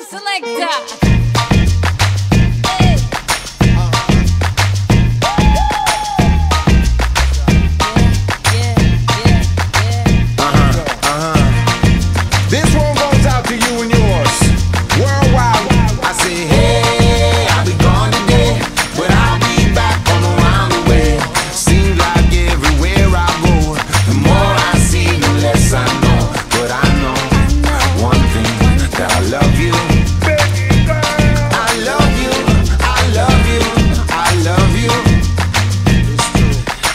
Selector. This one goes out to you and yours worldwide. I say, hey, I'll be gone today, but I'll be back from around the way. Seems like everywhere I go, the more I see, the less I know. But I know one thing, that I love you. I love you, I love you, I love you.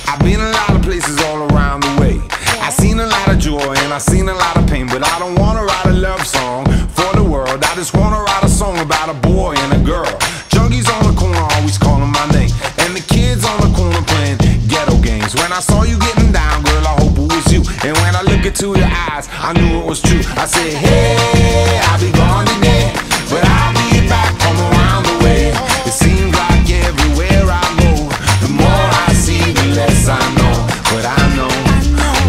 I've been a lot of places all around the way. I've seen a lot of joy and I've seen a lot of pain, but I don't wanna write a love song for the world. I just wanna write a song about a boy and a girl. Junkies on the corner always calling my name, and the kids on the corner playing ghetto games. When I saw you getting down, girl, I hope it was you. And when I look into your eyes, I knew it was true. I said, hey, I'll be gone today, but I'll be back from around the way. It seems like everywhere I go, the more I see, the less I know. But I know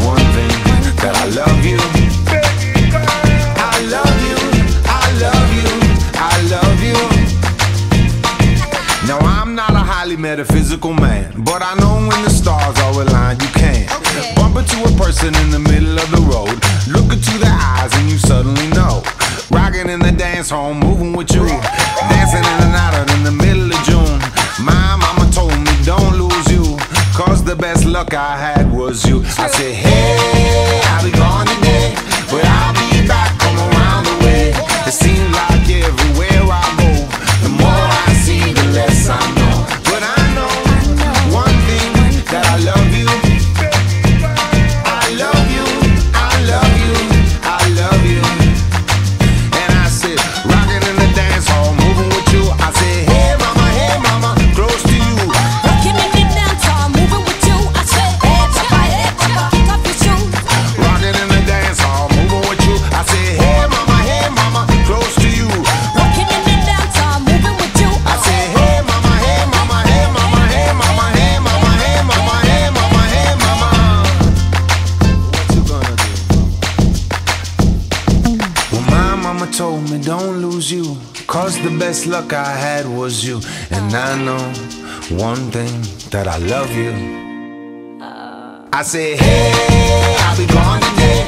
one thing, that I love you. I love you, I love you, I love you. Now I'm not a highly metaphysical man, but I know when the stars are aligned, you can bump into a person in the middle of the road, look into their eyes and you suddenly know. Rocking in the dance hall, moving with you, dancing in and out in the middle of June. My mama told me don't lose you, cause the best luck I had was you. I said, hey, I'll be gone today, but I'll be back from around the way. It seems like everywhere I go, the more I see, the less I know. But I know one thing, that I love you. I love you, I love you, I love you. And I said, rocking in the dance hall, moving with you. I said, hey mama, close to you. Rocking in the dance hall, moving with you. I said, hey papa, kick off your shoes. Rocking in the dance hall, moving with you. I said, hey mama, close to you. Rocking in the dance hall, moving with you. I said, hey mama, hey mama, hey mama, hey mama, hey mama, hey mama, hey mama, hey mama. What you gonna do? Well, my mama told me don't lose you, cause the best luck I had was you. And I know one thing, that I love you. I said, hey, I'll be gone today,